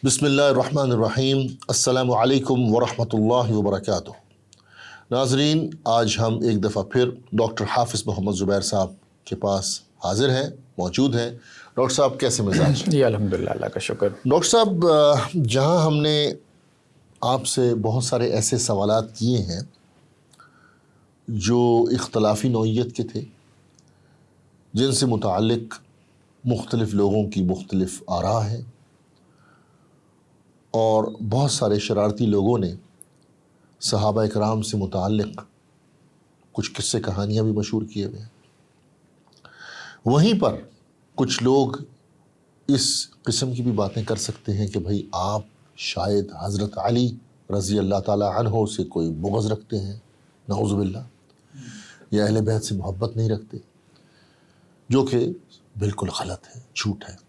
بسم اللہ الرحمن الرحیم۔ السلام علیکم ورحمۃ اللہ وبرکاتہ۔ ناظرین، آج ہم ایک دفعہ پھر ڈاکٹر حافظ محمد زبیر صاحب کے پاس حاضر ہیں، موجود ہیں۔ ڈاکٹر صاحب کیسے مزاج؟ جی الحمدللہ، اللہ کا شکر۔ ڈاکٹر صاحب، جہاں ہم نے آپ سے بہت سارے ایسے سوالات کیے ہیں جو اختلافی نوعیت کے تھے، جن سے متعلق مختلف لوگوں کی مختلف آراء ہیں، اور بہت سارے شرارتی لوگوں نے صحابہ اکرام سے متعلق کچھ قصے کہانیاں بھی مشہور کیے ہوئے ہیں، وہیں پر کچھ لوگ اس قسم کی بھی باتیں کر سکتے ہیں کہ بھائی آپ شاید حضرت علی رضی اللہ تعالی عنہ سے کوئی بغض رکھتے ہیں، نعوذ باللہ، یا اہل بیت سے محبت نہیں رکھتے، جو کہ بالکل غلط ہے، جھوٹ ہے۔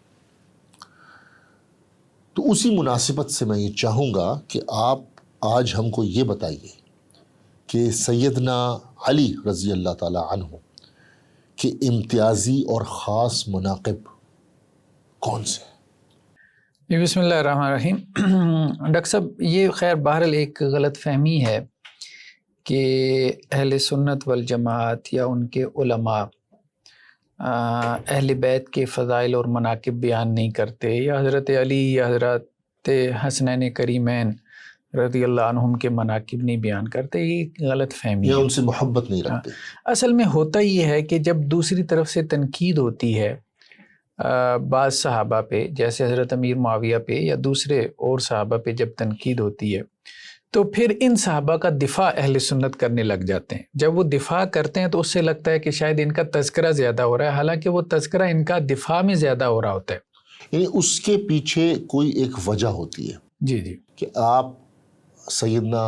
تو اسی مناسبت سے میں یہ چاہوں گا کہ آپ آج ہم کو یہ بتائیے کہ سیدنا علی رضی اللہ تعالی عنہ کے امتیازی اور خاص مناقب کون سے ہیں؟ بسم اللہ الرحمن الرحیم۔ ڈاکٹر صاحب، یہ خیر بہرحال ایک غلط فہمی ہے کہ اہل سنت والجماعت یا ان کے علماء اہل بیت کے فضائل اور مناقب بیان نہیں کرتے، یا حضرت علی یا حضرت حسنین کریمین رضی اللہ عنہم کے مناقب نہیں بیان کرتے۔ یہ غلط فہمی یا ہے، ان سے محبت نہیں رکھتے۔ اصل میں ہوتا یہ ہے کہ جب دوسری طرف سے تنقید ہوتی ہے بعض صحابہ پہ، جیسے حضرت امیر معاویہ پہ یا دوسرے اور صحابہ پہ جب تنقید ہوتی ہے، تو پھر ان صحابہ کا دفاع اہل سنت کرنے لگ جاتے ہیں۔ جب وہ دفاع کرتے ہیں تو اس سے لگتا ہے کہ شاید ان کا تذکرہ زیادہ ہو رہا ہے، حالانکہ وہ تذکرہ ان کا دفاع میں زیادہ ہو رہا ہوتا ہے۔ یعنی اس کے پیچھے کوئی ایک وجہ ہوتی ہے جی جی، کہ آپ سیدنا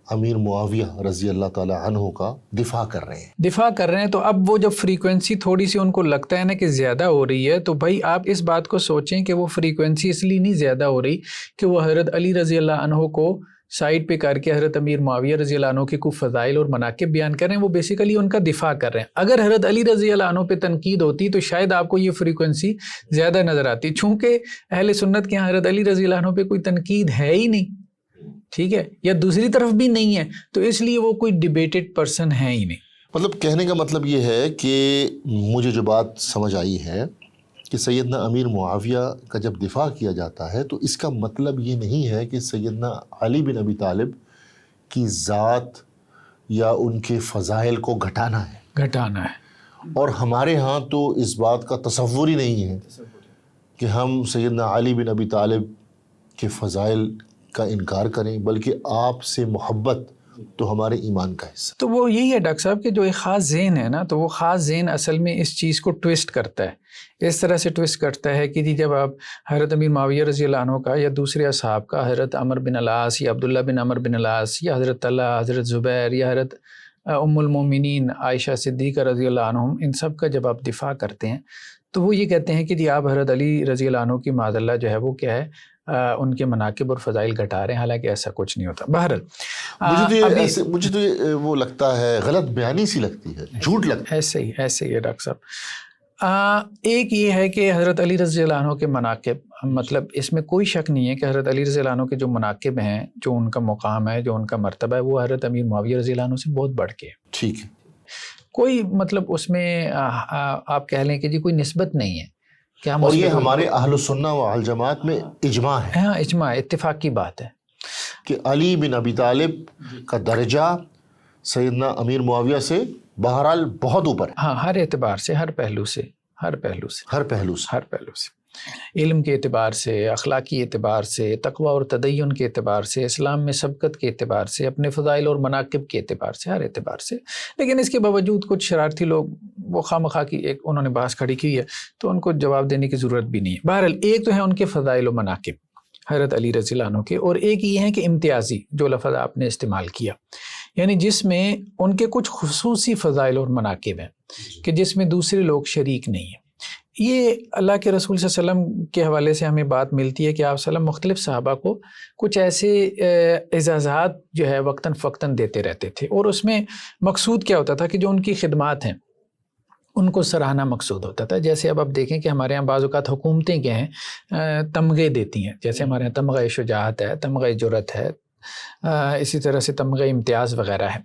امیر معاویہ رضی اللہ تعالی عنہ کا دفاع کر رہے ہیں۔ تو اب وہ جب فریکوینسی تھوڑی سی ان کو لگتا ہے نا کہ زیادہ ہو رہی ہے، تو بھائی آپ اس بات کو سوچیں کہ وہ فریکوینسی اس لیے نہیں زیادہ ہو رہی کہ وہ حضرت علی رضی اللہ عنہ کو سائڈ پہ کر کے حضرت امیر معاویہ رضی اللہ عنہ کے کچھ فضائل اور مناقب بیان کر رہے ہیں، وہ بیسیکلی ان کا دفاع کر رہے ہیں۔ اگر حضرت علی رضی اللہ عنہ پہ تنقید ہوتی تو شاید آپ کو یہ فریکوینسی زیادہ نظر آتی، چونکہ اہل سنت کے یہاں حضرت علی رضی اللہ عنہ پہ کوئی تنقید ہے ہی نہیں، ٹھیک ہے، یا دوسری طرف بھی نہیں ہے، تو اس لیے وہ کوئی ڈیبیٹڈ پرسن ہے ہی نہیں۔ مطلب کہنے کا مطلب یہ ہے کہ مجھے جو بات سمجھ آئی ہے کہ سیدنا امیر معاویہ کا جب دفاع کیا جاتا ہے تو اس کا مطلب یہ نہیں ہے کہ سیدنا علی بن ابی طالب کی ذات یا ان کے فضائل کو گھٹانا ہے، اور ہمارے ہاں تو اس بات کا تصور ہی نہیں ہے کہ ہم سیدنا علی بن ابی طالب کے فضائل کا انکار کریں، بلکہ آپ سے محبت تو ہمارے ایمان کا حصہ۔ تو وہ یہی ہے ڈاکٹر صاحب کہ جو ایک خاص ذہن ہے نا، تو وہ خاص ذہن اصل میں اس چیز کو ٹویسٹ کرتا ہے، اس طرح سے ٹویسٹ کرتا ہے کہ جب آپ حضرت امیر معاویہ رضی اللہ عنہ کا یا دوسرے اصحاب کا، حضرت عمر بن العاص یا عبداللہ بن عمر بن العاص یا حضرت طلحہ، حضرت زبیر یا حضرت ام المومنین عائشہ صدیقہ رضی اللہ عنہم، ان سب کا جب آپ دفاع کرتے ہیں تو وہ یہ کہتے ہیں کہ آپ حضرت علی رضی اللہ عنہ کی معاذ اللہ جو ہے وہ کیا ہے، ان کے مناقب اور فضائل گھٹا رہے ہیں، حالانکہ ایسا کچھ نہیں ہوتا۔ بہرحال مجھے تو یہ وہ لگتا ہے، غلط بیانی سی لگتی ہے، جھوٹ لگتا ہے۔ ایسے ہی ہے ڈاکٹر صاحب۔ ایک یہ ہے کہ حضرت علی رضی اللہ عنہ کے مناقب، مطلب اس میں کوئی شک نہیں ہے کہ حضرت علی رضی اللہ عنہ کے جو مناقب ہیں، جو ان کا مقام ہے، جو ان کا مرتبہ ہے، وہ حضرت امیر معاویہ رضی اللہ عنہ سے بہت بڑھ کے ہے۔ ٹھیک ہے، کوئی مطلب اس میں آپ کہہ لیں کہ جی کوئی نسبت نہیں ہے کہ ہم، اور یہ ہمارے اہل السنہ و الجماعت میں اجماع ہے۔ ہاں، اجماع، اتفاق کی بات ہے کہ علی بن ابی طالب کا درجہ سیدنا امیر معاویہ سے بہرحال بہت اوپر ہے۔ ہاں، ہر اعتبار سے، ہر پہلو سے، علم کے اعتبار سے، اخلاقی اعتبار سے، تقوی اور تدین کے اعتبار سے، اسلام میں سبقت کے اعتبار سے، اپنے فضائل اور مناقب کے اعتبار سے، ہر اعتبار سے۔ لیکن اس کے باوجود کچھ شرارتی لوگ وہ خواہ کی ایک انہوں نے بحث کھڑی کی ہے، تو ان کو جواب دینے کی ضرورت بھی نہیں ہے۔ بہرحال ایک تو ہے ان کے فضائل و مناقب حضرت علی رضی اللہ عنہ کے، اور ایک یہ ہے کہ امتیازی، جو لفظ آپ نے استعمال کیا، یعنی جس میں ان کے کچھ خصوصی فضائل اور مناقب ہیں کہ جس میں دوسرے لوگ شریک نہیں ہیں۔ یہ اللہ کے رسول صلی اللہ علیہ وسلم کے حوالے سے ہمیں بات ملتی ہے کہ آپ صلی اللہ علیہ وسلم مختلف صحابہ کو کچھ ایسے اعزازات جو ہے وقتاً فوقتاً دیتے رہتے تھے، اور اس میں مقصود کیا ہوتا تھا کہ جو ان کی خدمات ہیں ان کو سراہنا مقصود ہوتا تھا. جیسے اب آپ دیکھیں کہ ہمارے یہاں بعض اوقات حکومتیں کیا ہیں تمغے دیتی ہیں. جیسے ہمارے یہاں تمغہ شجاعت ہے، تمغہ جرأت ہے، اسی طرح سے تمغہ امتیاز وغیرہ ہے.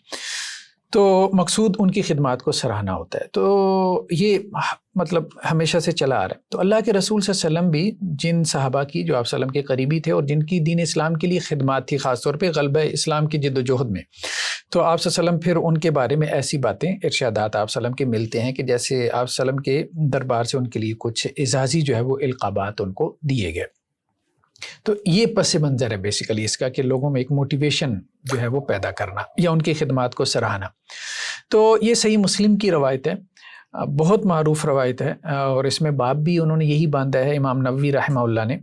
تو مقصود ان کی خدمات کو سراہنا ہوتا ہے. تو یہ مطلب ہمیشہ سے چلا آ رہا ہے. تو اللہ کے رسول صلی اللہ علیہ وسلم بھی جن صحابہ کی جو آپ صلی اللہ علیہ وسلم کے قریبی تھے اور جن کی دین اسلام کے لیے خدمات تھی، خاص طور پہ غلبہ اسلام کی جد و جہد میں، تو آپ صلی اللہ علیہ وسلم پھر ان کے بارے میں ایسی باتیں، ارشادات آپ صلی اللہ علیہ وسلم کے ملتے ہیں کہ جیسے آپ صلی اللہ علیہ وسلم کے دربار سے ان کے لیے کچھ اعزازی جو ہے وہ القابات ان کو دیے گئے. تو یہ پس منظر ہے بیسیکلی اس کا کہ لوگوں میں ایک موٹیویشن جو ہے وہ پیدا کرنا یا ان کی خدمات کو سراہنا. تو یہ صحیح مسلم کی روایت ہے، بہت معروف روایت ہے، اور اس میں باب بھی انہوں نے یہی باندھا ہے امام نووی رحمہ اللہ نے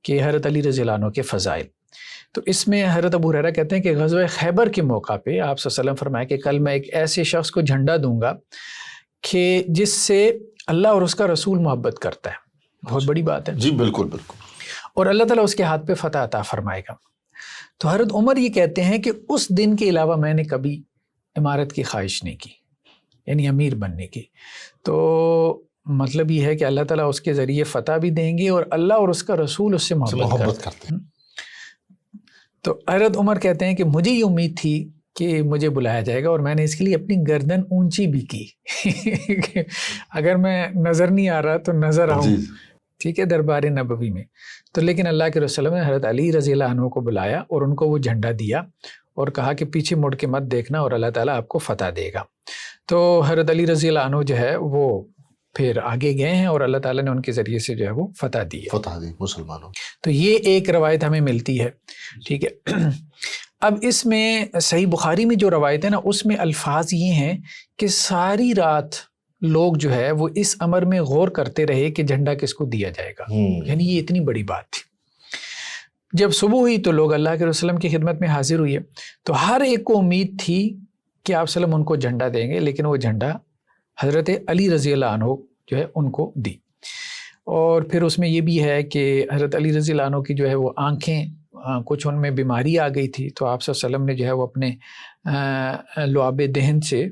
کہ حضرت علی رضی اللہ عنہ کے فضائل. تو اس میں حضرت ابو ہریرہ کہتے ہیں کہ غزوہ خیبر کے موقع پہ آپ صلی اللہ علیہ وسلم فرمایا کہ کل میں ایک ایسے شخص کو جھنڈا دوں گا کہ جس سے اللہ اور اس کا رسول محبت کرتا ہے. بہت بڑی بات ہے. جی بالکل بالکل. اور اللہ تعالیٰ اس کے ہاتھ پہ فتح عطا فرمائے گا. تو حضرت عمر یہ کہتے ہیں کہ اس دن کے علاوہ میں نے کبھی امارت کی خواہش نہیں کی، یعنی امیر بننے کی. تو مطلب یہ ہے کہ اللہ تعالیٰ اس کے ذریعے فتح بھی دیں گے اور اللہ اور اس کا رسول اس سے محبت کرتے ہیں. تو حضرت عمر کہتے ہیں کہ مجھے یہ امید تھی کہ مجھے بلایا جائے گا اور میں نے اس کے لیے اپنی گردن اونچی بھی کی اگر میں نظر نہیں آ رہا تو نظر آؤں، ٹھیک ہے، دربار نبوی میں. تو لیکن اللہ کے رسول نے حضرت علی رضی اللہ عنہ کو بلایا اور ان کو وہ جھنڈا دیا اور کہا کہ پیچھے مڑ کے مت دیکھنا اور اللہ تعالیٰ آپ کو فتح دے گا. تو حضرت علی رضی اللہ عنہ جو ہے وہ پھر آگے گئے ہیں اور اللہ تعالیٰ نے ان کے ذریعے سے جو ہے وہ فتح دی مسلمانوں. تو یہ ایک روایت ہمیں ملتی ہے، ٹھیک ہے. اب اس میں صحیح بخاری میں جو روایت ہے نا، اس میں الفاظ یہ ہیں کہ ساری رات لوگ جو ہے وہ اس امر میں غور کرتے رہے کہ جھنڈا کس کو دیا جائے گا. یعنی یہ اتنی بڑی بات تھی. جب صبح ہوئی تو لوگ اللہ کے رسول صلی اللہ علیہ وسلم کی خدمت میں حاضر ہوئے. تو ہر ایک کو امید تھی کہ آپ صلی اللہ علیہ وسلم ان کو جھنڈا دیں گے، لیکن وہ جھنڈا حضرت علی رضی اللہ عنہ جو ہے ان کو دی. اور پھر اس میں یہ بھی ہے کہ حضرت علی رضی اللہ عنہ کی جو ہے وہ آنکھیں کچھ ان میں بیماری آ گئی تھی. تو آپ صلی اللہ علیہ وسلم نے جو ہے وہ اپنے لعاب دہن سے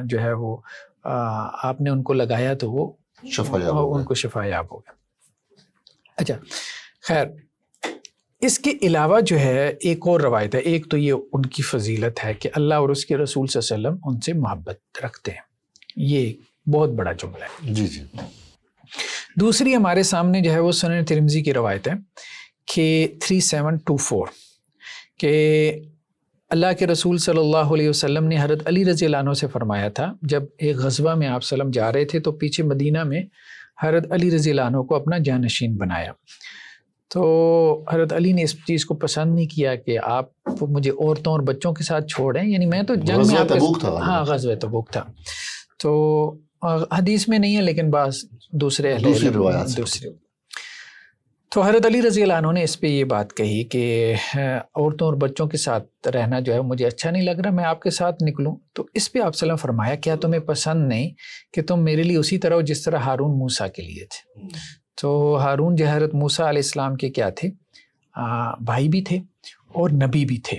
جو ہے وہ آپ نے ان کو لگایا تو وہ ان کو شفا یاب ہو گیا. اچھا خیر، اس کے علاوہ جو ہے ایک اور روایت ہے. ایک تو یہ ان کی فضیلت ہے کہ اللہ اور اس کے رسول صلی اللہ علیہ وسلم ان سے محبت رکھتے ہیں. یہ بہت بڑا جملہ ہے. جی جی. دوسری ہمارے سامنے جو ہے وہ سنن ترمذی کی روایت ہے کہ 3724 کہ اللہ کے رسول صلی اللہ علیہ وسلم نے حضرت علی رضی اللہ عنہ سے فرمایا تھا، جب ایک غزوہ میں آپ صلی اللہ علیہ وسلم جا رہے تھے تو پیچھے مدینہ میں حضرت علی رضی اللہ عنہ کو اپنا جانشین بنایا. تو حضرت علی نے اس چیز کو پسند نہیں کیا کہ آپ مجھے عورتوں اور بچوں کے ساتھ چھوڑیں، یعنی میں تو جنگ میں غزوہ تبوک تھا. تو حدیث میں نہیں ہے لیکن بعض دوسرے دوسرے. تو حضرت علی رضی اللہ عنہ نے اس پہ یہ بات کہی کہ عورتوں اور بچوں کے ساتھ رہنا جو ہے مجھے اچھا نہیں لگ رہا، میں آپ کے ساتھ نکلوں. تو اس پہ آپ صلی اللہ علیہ وسلم فرمایا کیا تمہیں پسند نہیں کہ تم میرے لیے اسی طرح ہو جس طرح ہارون موسیٰ کے لیے تھے. تو ہارون جو حضرت موسیٰ علیہ السلام کے کیا تھے، بھائی بھی تھے اور نبی بھی تھے.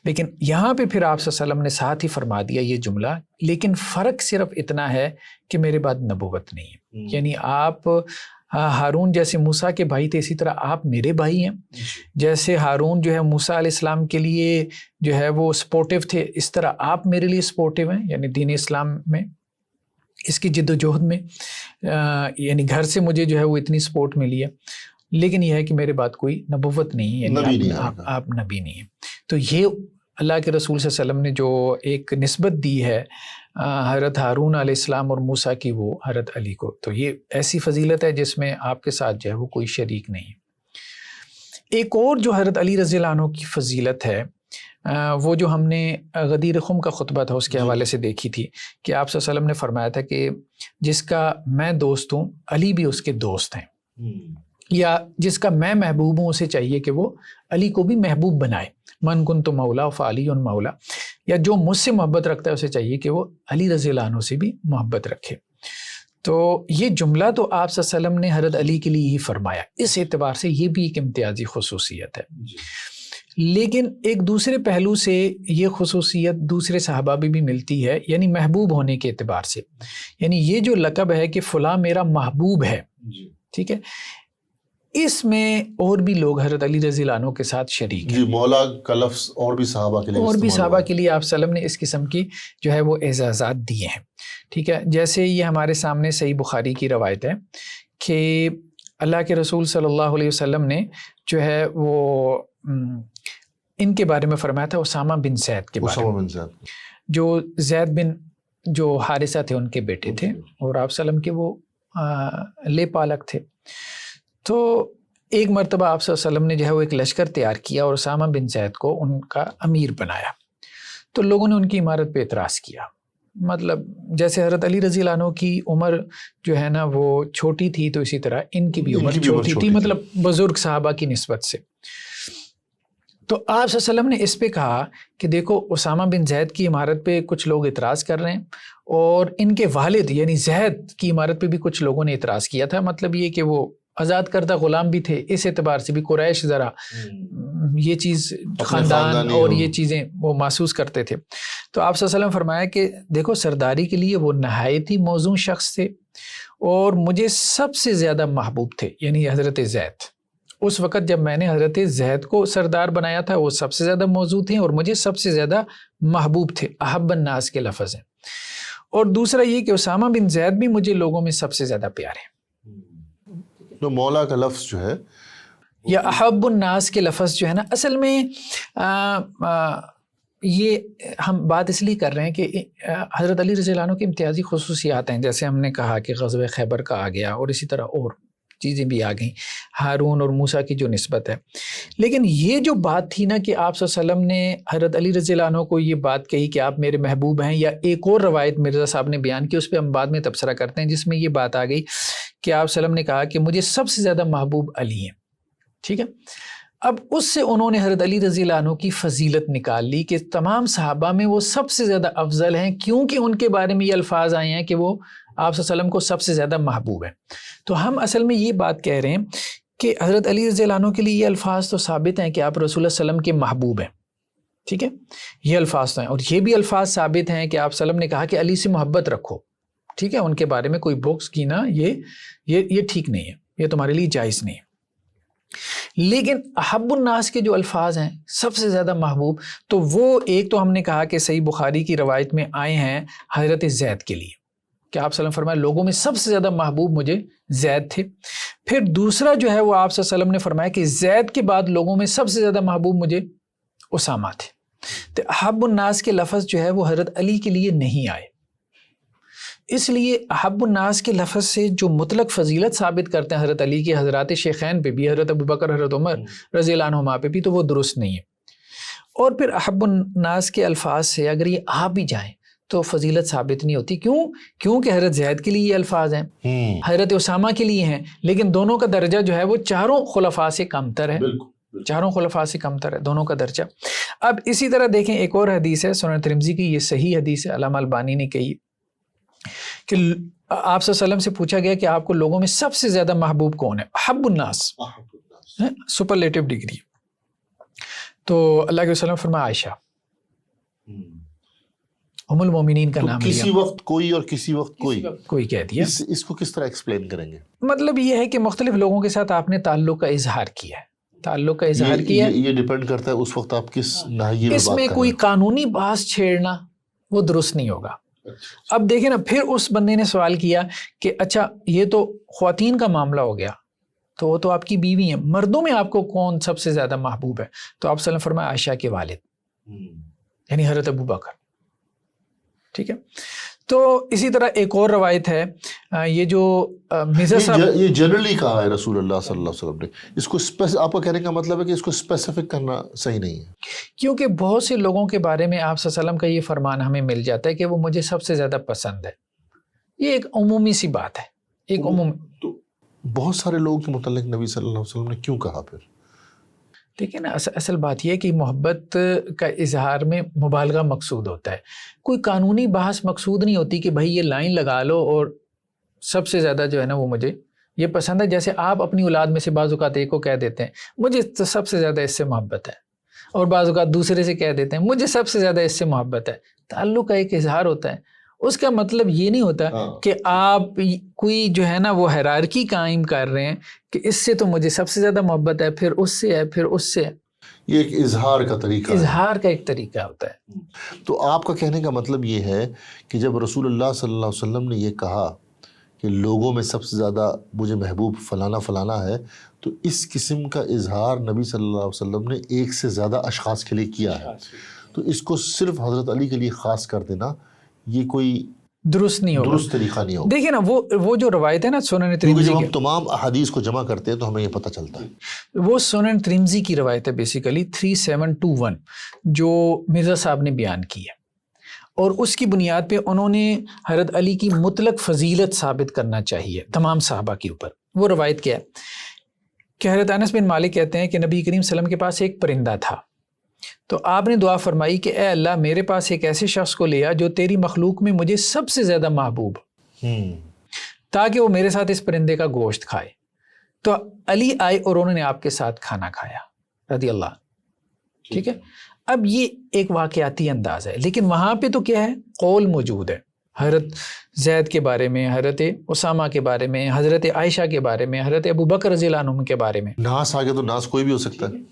لیکن یہاں پہ پھر آپ صلی اللہ علیہ وسلم نے ساتھ ہی فرما دیا یہ جملہ، لیکن فرق صرف اتنا ہے کہ میرے بعد نبوت نہیں ہے. یعنی آپ ہارون جیسے موسیٰ کے بھائی تھے اسی طرح آپ میرے بھائی ہیں. جیسے ہارون جو ہے موسیٰ علیہ السلام کے لیے جو ہے وہ سپورٹیو تھے، اس طرح آپ میرے لیے سپورٹیو ہیں، یعنی دین اسلام میں اس کی جد و جہد میں. یعنی گھر سے مجھے جو ہے وہ اتنی سپورٹ ملی ہے، لیکن یہ ہے کہ میرے بعد کوئی نبوت نہیں ہے، یعنی آپ نبی نہیں ہیں. تو یہ اللہ کے رسول صلی اللہ علیہ وسلم نے جو ایک نسبت دی ہے حضرت ہارون علیہ السلام اور موسیٰ کی، وہ حضرت علی کو. تو یہ ایسی فضیلت ہے جس میں آپ کے ساتھ جو ہے وہ کوئی شریک نہیں ہے. ایک اور جو حضرت علی رضی اللہ عنہ کی فضیلت ہے وہ جو ہم نے غدیر خم کا خطبہ تھا اس کے حوالے سے دیکھی تھی کہ آپ صلی اللہ علیہ وسلم نے فرمایا تھا کہ جس کا میں دوست ہوں علی بھی اس کے دوست ہیں، یا جس کا میں محبوب ہوں اسے چاہیے کہ وہ علی کو بھی محبوب بنائے. من کنت مولا فعلی مولا، یا جو مجھ سے محبت رکھتا ہے اسے چاہیے کہ وہ علی رضی اللہ عنہ سے بھی محبت رکھے. تو یہ جملہ تو آپ صلی اللہ علیہ وسلم نے حضرت علی کے لیے ہی فرمایا. اس اعتبار سے یہ بھی ایک امتیازی خصوصیت ہے. لیکن ایک دوسرے پہلو سے یہ خصوصیت دوسرے صحابہ بھی ملتی ہے، یعنی محبوب ہونے کے اعتبار سے، یعنی یہ جو لقب ہے کہ فلاں میرا محبوب ہے، ٹھیک ہے، اس میں اور بھی لوگ حضرت علی رضی اللہ عنہ کے ساتھ شریک ہیں۔ جی، مولا کا لفظ اور بھی صحابہ کے لیے اور بھی استعمال صحابہ ہوا۔ کے لیے آپ صلی اللہ علیہ وسلم نے اس قسم کی جو ہے وہ اعزازات دیے ہیں، ٹھیک ہے۔ جیسے یہ ہمارے سامنے صحیح بخاری کی روایت ہے کہ اللہ کے رسول صلی اللہ علیہ وسلم نے جو ہے وہ ان کے بارے میں فرمایا تھا، اسامہ بن زید کے بارے اسامہ میں، بن زید جو زید بن جو حارثہ تھے ان کے بیٹے تھے، اور آپ صلی اللہ علیہ وسلم کے وہ لے پالک تھے۔ تو ایک مرتبہ آپ صلی اللہ علیہ وسلم نے جو ہے وہ ایک لشکر تیار کیا اور اسامہ بن زید کو ان کا امیر بنایا، تو لوگوں نے ان کی امارت پہ اعتراض کیا، مطلب جیسے حضرت علی رضی اللہ عنہ کی عمر جو ہے نا وہ چھوٹی تھی، تو اسی طرح ان کی بھی عمر چھوٹی تھی، مطلب بزرگ صحابہ کی نسبت سے۔ تو آپ صلی اللہ علیہ وسلم نے اس پہ کہا کہ دیکھو اسامہ بن زید کی عمارت پہ کچھ لوگ اعتراض کر رہے ہیں، اور ان کے والد یعنی زید کی عمارت پہ بھی کچھ لوگوں نے اعتراض کیا تھا، مطلب یہ کہ وہ آزاد کردہ غلام بھی تھے، اس اعتبار سے بھی قریش ذرا یہ چیز خاندان اور یہ چیزیں وہ محسوس کرتے تھے۔ تو آپ صلی اللہ علیہ وسلم فرمایا کہ دیکھو سرداری کے لیے وہ نہایت ہی موزوں شخص تھے، اور مجھے سب سے زیادہ محبوب تھے، یعنی حضرت زید۔ اس وقت جب میں نے حضرت زید کو سردار بنایا تھا وہ سب سے زیادہ موزوں تھے اور مجھے سب سے زیادہ محبوب تھے، احب الناس کے لفظ ہیں۔ اور دوسرا یہ کہ اسامہ بن زید بھی مجھے لوگوں میں سب سے زیادہ پیارے ہیں۔ تو مولا کا لفظ جو ہے یا احب الناس کے لفظ جو ہے نا، اصل میں یہ ہم بات اس لیے کر رہے ہیں کہ حضرت علی رضی اللہ عنہ کی امتیازی خصوصیات ہیں، جیسے ہم نے کہا کہ غزوہ خیبر کا آ گیا، اور اسی طرح اور چیزیں بھی آ گئیں، ہارون اور موسیٰ کی جو نسبت ہے۔ لیکن یہ جو بات تھی نا کہ آپ صلی اللہ علیہ وسلم نے حضرت علی رضی اللہ عنہ کو یہ بات کہی کہ آپ میرے محبوب ہیں، یا ایک اور روایت مرزا صاحب نے بیان کی، اس پہ ہم بعد میں تبصرہ کرتے ہیں، جس میں یہ بات آ گئی کہ آپ صلی اللہ علیہ وسلم نے کہا کہ مجھے سب سے زیادہ محبوب علی ہیں، ٹھیک ہے۔ اب اس سے انہوں نے حضرت علی رضی اللہ عنہ کی فضیلت نکال لی کہ تمام صحابہ میں وہ سب سے زیادہ افضل ہیں، کیونکہ ان کے بارے میں یہ الفاظ آئے ہیں کہ وہ آپ صلی اللہ علیہ وسلم کو سب سے زیادہ محبوب ہیں۔ تو ہم اصل میں یہ بات کہہ رہے ہیں کہ حضرت علی رضی اللہ عنہ کے لیے یہ الفاظ تو ثابت ہیں کہ آپ رسول اللہ صلی اللہ علیہ وسلم کے محبوب ہیں، ٹھیک ہے، یہ الفاظ تو ہیں، اور یہ بھی الفاظ ثابت ہیں کہ آپ صلی اللہ علیہ وسلم نے کہا کہ علی سے محبت رکھو، ٹھیک ہے، ان کے بارے میں کوئی بغض کینا یہ ٹھیک نہیں ہے، یہ تمہارے لیے جائز نہیں ہے۔ لیکن احب الناس کے جو الفاظ ہیں سب سے زیادہ محبوب، تو وہ ایک تو ہم نے کہا کہ صحیح بخاری کی روایت میں آئے ہیں حضرت زید کے لیے کہ آپ صلی اللہ علیہ وسلم فرمایا لوگوں میں سب سے زیادہ محبوب مجھے زید تھے۔ پھر دوسرا جو ہے وہ آپ صلی اللہ علیہ وسلم نے فرمایا کہ زید کے بعد لوگوں میں سب سے زیادہ محبوب مجھے اسامہ تھے۔ تو احب الناس کے لفظ جو ہے وہ حضرت علی کے لیے نہیں آئے، اس لیے احب الناس کے لفظ سے جو مطلق فضیلت ثابت کرتے ہیں حضرت علی کے، حضرات شیخین پہ بھی، حضرت ابوبکر حضرت عمر رضی اللہ عنہما پہ بھی، تو وہ درست نہیں ہے۔ اور پھر احب الناس کے الفاظ سے اگر یہ آ بھی جائیں تو فضیلت ثابت نہیں ہوتی، کیونکہ حضرت زید کے لیے یہ الفاظ ہیں، حضرت اسامہ کے لیے ہیں، لیکن دونوں کا درجہ جو ہے وہ چاروں خلفاء سے کم تر ہے، چاروں خلفاء سے کم تر ہے دونوں کا درجہ۔ اب اسی طرح دیکھیں ایک اور حدیث ہے سنن ترمذی کی، یہ صحیح حدیث ہے، علامہ البانی نے کہی کہ آپ صلی اللہ علیہ وسلم سے پوچھا گیا کہ آپ کو لوگوں میں سب سے زیادہ محبوب کون ہے؟ احب الناس، سپرلیٹو ڈگری۔ تو اللہ کے وسلم فرمایا عائشہ، ام المومنین کا نام لیا، کسی وقت کوئی اور کسی وقت کوئی کہہ دیا۔ اس کو کس طرح ایکسپلین کریں گے؟ مطلب یہ ہے کہ مختلف لوگوں کے ساتھ آپ نے تعلق کا اظہار کیا ہے، تعلق کا اظہار کیا ہے، یہ ڈیپینڈ کرتا ہے اس وقت آپ کس ناحیے میں اس بات میں کر کوئی رہے قانونی بحث چھیڑنا وہ درست نہیں ہوگا۔ اب دیکھیں نا، پھر اس بندے نے سوال کیا کہ اچھا یہ تو خواتین کا معاملہ ہو گیا، تو وہ تو آپ کی بیوی ہیں، مردوں میں آپ کو کون سب سے زیادہ محبوب ہے؟ تو آپ صلی اللہ علیہ وسلم فرمایا عائشہ کے والد یعنی حضرت ابوبکر، ٹھیک ہے۔ تو اسی طرح ایک اور روایت ہے، یہ جو مرزا صاحب، یہ جنرلی کہا ہے رسول اللہ صلی اللہ علیہ وسلم نے، اس کو آپ کا کہنے کا مطلب ہے کہ اس کو اسپیسیفک کرنا صحیح نہیں ہے، کیونکہ بہت سے لوگوں کے بارے میں آپ صلی اللہ علیہ وسلم کا یہ فرمان ہمیں مل جاتا ہے کہ وہ مجھے سب سے زیادہ پسند ہے، یہ ایک عمومی سی بات ہے، ایک عمومی۔ تو بہت سارے لوگوں کے متعلق نبی صلی اللہ علیہ وسلم نے کیوں کہا پھر؟ دیکھیں نا، اصل بات یہ ہے کہ محبت کا اظہار میں مبالغہ مقصود ہوتا ہے، کوئی قانونی بحث مقصود نہیں ہوتی کہ بھائی یہ لائن لگا لو اور سب سے زیادہ جو ہے نا وہ مجھے یہ پسند ہے، جیسے آپ اپنی اولاد میں سے بعض اوقات ایک کو کہہ دیتے ہیں مجھے تو سب سے زیادہ اس سے محبت ہے، اور بعض اوقات دوسرے سے کہہ دیتے ہیں مجھے سب سے زیادہ اس سے محبت ہے. تعلق کا ایک اظہار ہوتا ہے, اس کا مطلب یہ نہیں ہوتا کہ آپ کوئی جو ہے نا وہ ہیرارکی قائم کر رہے ہیں کہ اس سے تو مجھے سب سے زیادہ محبت ہے, پھر اس سے ہے, پھر اس سے ہے. یہ ایک اظہار کا طریقہ ہے. اظہار کا ایک طریقہ ہوتا ہے. تو آپ کا کہنے کا مطلب یہ ہے کہ جب رسول اللہ صلی اللہ علیہ وسلم نے یہ کہا کہ لوگوں میں سب سے زیادہ مجھے محبوب فلانا فلانا ہے, تو اس قسم کا اظہار نبی صلی اللہ علیہ وسلم نے ایک سے زیادہ اشخاص کے لیے کیا ہے. تو اس کو صرف حضرت علی کے لیے خاص کر دینا یہ کوئی درست نہیں ہوگا, درست طریقہ نہیں ہوگا. دیکھیں نا وہ جو روایت ہے نا سنن ترمذی جب کی, ہم تمام احادیث کو جمع کرتے ہیں تو ہمیں یہ پتہ چلتا ہے. وہ سنن ترمذی کی روایت ہے بیسیکلی 3721 جو مرزا صاحب نے بیان کی ہے, اور اس کی بنیاد پہ انہوں نے حضرت علی کی مطلق فضیلت ثابت کرنا چاہیے تمام صحابہ کے اوپر. وہ روایت کیا ہے کہ حضرت انس بن مالک کہتے ہیں کہ نبی کریم صلی اللہ علیہ وسلم کے پاس ایک پرندہ تھا, تو آپ نے دعا فرمائی کہ اے اللہ میرے پاس ایک ایسے شخص کو لیا جو تیری مخلوق میں مجھے سب سے زیادہ محبوب, تاکہ وہ میرے ساتھ اس پرندے کا گوشت کھائے. تو علی آئے اور انہوں نے آپ کے ساتھ کھانا کھایا رضی اللہ. ٹھیک ہے, اب یہ ایک واقعاتی انداز ہے, لیکن وہاں پہ تو کیا ہے, قول موجود ہے حضرت زید کے بارے میں, حضرت اسامہ کے بارے میں, حضرت عائشہ کے بارے میں, حضرت ابو بکر رضی اللہ عنہ کے بارے میں. ناس آگے تو ناس کوئی بھی ہو سکتا ہے.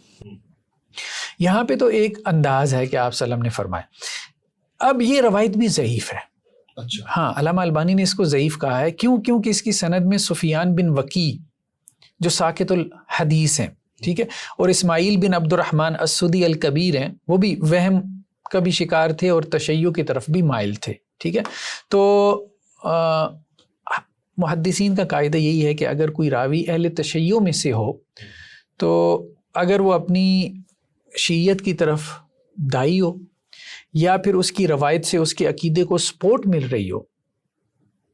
یہاں پہ تو ایک انداز ہے کہ آپ صلی اللہ علیہ وسلم نے فرمایا. اب یہ روایت بھی ضعیف ہے. اچھا. ہاں, علامہ البانی نے اس کو ضعیف کہا ہے. کیونکہ اس کی سند میں سفیان بن وکی جو ساکت الحدیث ہیں, ٹھیک ہے, اور اسماعیل بن عبد الرحمن السدی الکبیر ہیں, وہ بھی وہم کا بھی شکار تھے اور تشیع کی طرف بھی مائل تھے. ٹھیک ہے, تو محدثین کا قاعدہ یہی ہے کہ اگر کوئی راوی اہل تشیع میں سے ہو تو اگر وہ اپنی شیعت کی طرف دائی ہو یا پھر اس کی روایت سے اس کے عقیدے کو سپورٹ مل رہی ہو,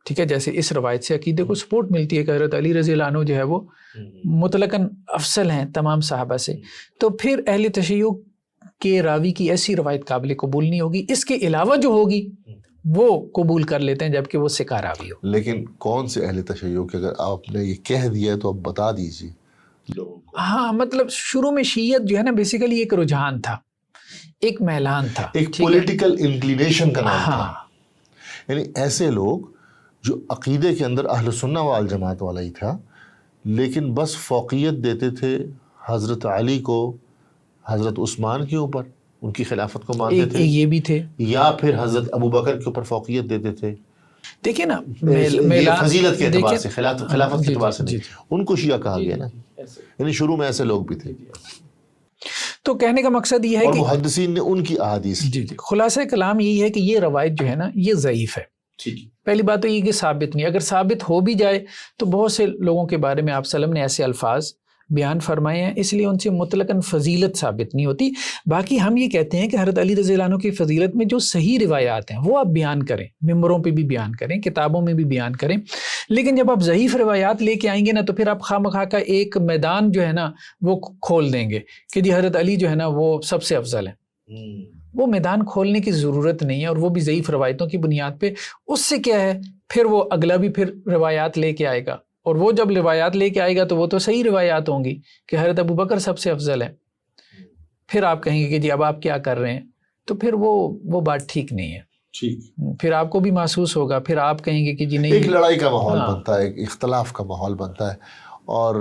ٹھیک ہے, جیسے اس روایت سے عقیدے کو سپورٹ ملتی ہے کہ حضرت علی رضی اللہ عنہ جو ہے وہ مطلقاً افضل ہیں تمام صحابہ سے, تو پھر اہل تشیع کے راوی کی ایسی روایت قابل قبول نہیں ہوگی. اس کے علاوہ جو ہوگی وہ قبول کر لیتے ہیں جبکہ وہ سکہ راوی ہو. لیکن کون سے اہل تشیع کہ اگر آپ نے یہ کہہ دیا ہے تو آپ بتا دیجیے. ہاں, مطلب شروع میں شیعت جو ہے نا بیسیکلی ایک رجحان تھا, ایک میلان تھا, ایک پولیٹیکل انکلینیشن کا نام تھا. ہاں, یعنی ایسے لوگ جو عقیدے کے اندر اہل سنہ والجماعت والا ہی تھا, لیکن بس فوقیت دیتے تھے حضرت علی کو حضرت عثمان کے اوپر, ان کی خلافت کو مانتے تھے, یہ بھی تھے, یا پھر حضرت ابو بکر کے اوپر فوقیت دیتے تھے. دیکھیں نا فضیلت کے اعتبار سے, خلافت کے اعتبار سے نہیں, ان کو شیعہ کہا گیا نا. یعنی شروع میں ایسے لوگ بھی تھے. تو کہنے کا مقصد یہ ہے کہ محدثین نے ان کی احادیث, خلاصہ کلام یہی ہے کہ یہ روایت جو ہے نا یہ ضعیف ہے. پہلی بات تو یہ کہ ثابت نہیں, اگر ثابت ہو بھی جائے تو بہت سے لوگوں کے بارے میں آپ صلی اللہ علیہ وسلم نے ایسے الفاظ بیان فرمائے ہیں, اس لیے ان سے مطلقاً فضیلت ثابت نہیں ہوتی. باقی ہم یہ کہتے ہیں کہ حضرت علی رضی اللہ عنہ کی فضیلت میں جو صحیح روایات ہیں وہ آپ بیان کریں, ممبروں پہ بھی بیان کریں, کتابوں میں بھی بیان کریں, لیکن جب آپ ضعیف روایات لے کے آئیں گے نا تو پھر آپ خواہ مخواہ کا ایک میدان جو ہے نا وہ کھول دیں گے کہ جی حضرت علی جو ہے نا وہ سب سے افضل ہے. وہ میدان کھولنے کی ضرورت نہیں ہے, اور وہ بھی ضعیف روایتوں کی بنیاد پہ. اس سے کیا ہے, پھر وہ اگلا بھی پھر روایات لے کے آئے گا, اور وہ جب روایات لے کے آئے گا تو وہ تو صحیح روایات ہوں گی کہ حضرت ابو بکر سب سے افضل ہے. پھر آپ کہیں گے کہ جی اب آپ کیا کر رہے ہیں, تو پھر وہ بات ٹھیک نہیں ہے. پھر آپ کو بھی محسوس ہوگا, پھر آپ کہیں گے کہ جی نہیں, ایک لڑائی کا ماحول بنتا ہے, ایک اختلاف کا ماحول بنتا ہے. اور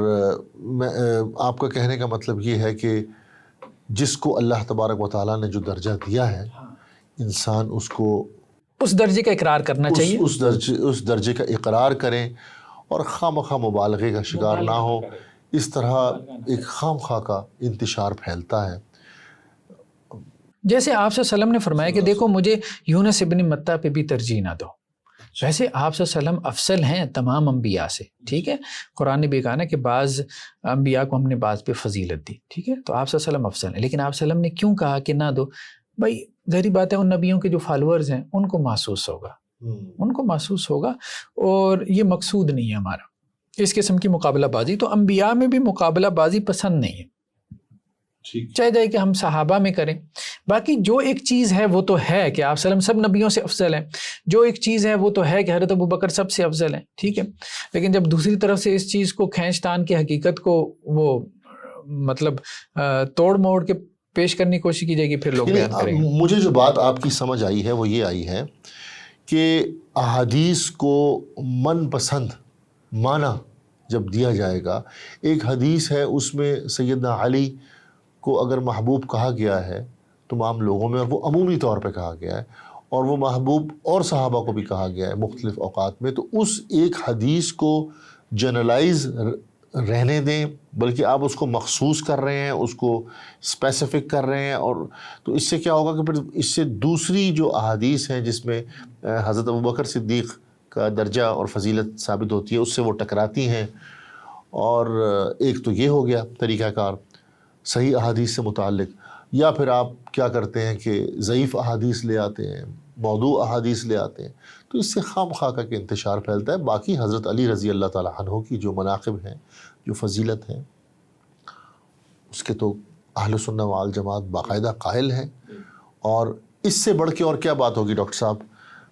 آپ کا کہنے کا مطلب یہ ہے کہ جس کو اللہ تبارک و تعالیٰ نے جو درجہ دیا ہے, انسان اس کو اس درجے کا اقرار کرنا چاہیے, اس درجے کا اقرار کریں, اور خواہ مخواہ مبالغے کا شکار نہ ہو. اس طرح ایک خام خواہ کا انتشار پھیلتا ہے. جیسے آپ صلی اللہ علیہ وسلم نے فرمایا کہ دیکھو مجھے یونس ابن متہ پہ بھی ترجیح نہ دو. ویسے آپ صلی اللہ علیہ وسلم افضل ہیں تمام انبیاء سے, ٹھیک ہے, قرآن نے بھی کہا نا کہ بعض انبیاء کو ہم نے بعض پہ فضیلت دی, ٹھیک ہے, تو آپ صلی اللہ علیہ وسلم افضل ہیں, لیکن آپ صلی اللہ علیہ وسلم نے کیوں کہا کہ نہ دو؟ بھائی ظاہری بات ہے ان نبیوں کے جو فالورز ہیں ان کو محسوس ہوگا, اور یہ مقصود نہیں ہے ہمارا اس قسم کی مقابلہ بازی. تو انبیاء میں بھی مقابلہ بازی پسند نہیں ہے, چاہے جائے کہ ہم صحابہ میں کریں. باقی جو ایک چیز ہے وہ تو ہے کہ آپ صلی اللہ علیہ وسلم سب نبیوں سے افضل ہیں, جو ایک چیز ہے وہ تو ہے کہ حضرت ابو بکر سب سے افضل ہیں, ٹھیک ہے. لیکن جب دوسری طرف سے اس چیز کو کھینچ تان کی حقیقت کو وہ مطلب توڑ موڑ کے پیش کرنے کی کوشش کی جائے گی، پھر لوگ بیان کریں گے۔ مجھے جو بات آپ کی سمجھ آئی ہے وہ یہ آئی ہے کہ احادیث کو من پسند معنی جب دیا جائے گا، ایک حدیث ہے اس میں سیدنا علی کو اگر محبوب کہا گیا ہے تمام لوگوں میں، اور وہ عمومی طور پہ کہا گیا ہے، اور وہ محبوب اور صحابہ کو بھی کہا گیا ہے مختلف اوقات میں، تو اس ایک حدیث کو جنرلائز رہنے دیں، بلکہ آپ اس کو مخصوص کر رہے ہیں، اس کو اسپیسیفک کر رہے ہیں، اور تو اس سے کیا ہوگا کہ پھر اس سے دوسری جو احادیث ہیں جس میں حضرت ابوبکر صدیق کا درجہ اور فضیلت ثابت ہوتی ہے اس سے وہ ٹکراتی ہیں، اور ایک تو یہ ہو گیا طریقہ کار صحیح احادیث سے متعلق، یا پھر آپ کیا کرتے ہیں کہ ضعیف احادیث لے آتے ہیں، موضوع احادیث لے آتے ہیں، تو اس سے خام خواہ کا کہ انتشار پھیلتا ہے۔ باقی حضرت علی رضی اللہ تعالیٰ عنہ کی جو مناقب ہیں، جو فضیلت ہیں، اس کے تو اہل سنہ والجماعت باقاعدہ قائل ہیں، اور اس سے بڑھ کے اور کیا بات ہوگی ڈاکٹر صاحب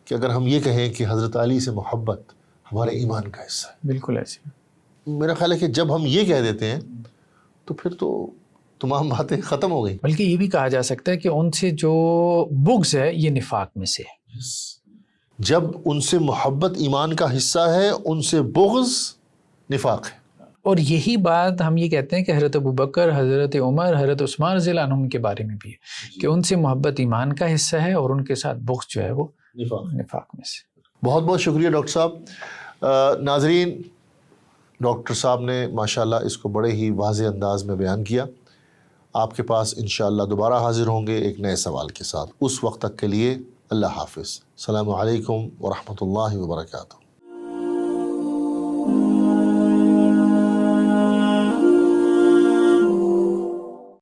کہ اگر ہم یہ کہیں کہ حضرت علی سے محبت ہمارے ایمان کا حصہ ہے۔ بالکل ایسے میرا خیال ہے کہ جب ہم یہ کہہ دیتے ہیں تو پھر تو تمام باتیں ختم ہو گئی۔ بلکہ یہ بھی کہا جا سکتا ہے کہ ان سے جو بغض ہے یہ نفاق میں سے ہے۔ جب ان سے محبت ایمان کا حصہ ہے، ان سے بغض نفاق ہے۔ اور یہی بات ہم یہ کہتے ہیں کہ حضرت ابوبکر، حضرت عمر، حضرت عثمان رضی اللہ عنہم کے بارے میں بھی ہے کہ ان سے محبت ایمان کا حصہ ہے اور ان کے ساتھ بغض جو ہے وہ نفاق میں سے۔ بہت بہت شکریہ ڈاکٹر صاحب۔ ناظرین، ڈاکٹر صاحب نے ماشاءاللہ اس کو بڑے ہی واضح انداز میں بیان کیا۔ آپ کے پاس انشاءاللہ دوبارہ حاضر ہوں گے ایک نئے سوال کے ساتھ۔ اس وقت تک کے لیے اللہ حافظ۔ السلام علیکم ورحمۃ اللہ وبرکاتہ۔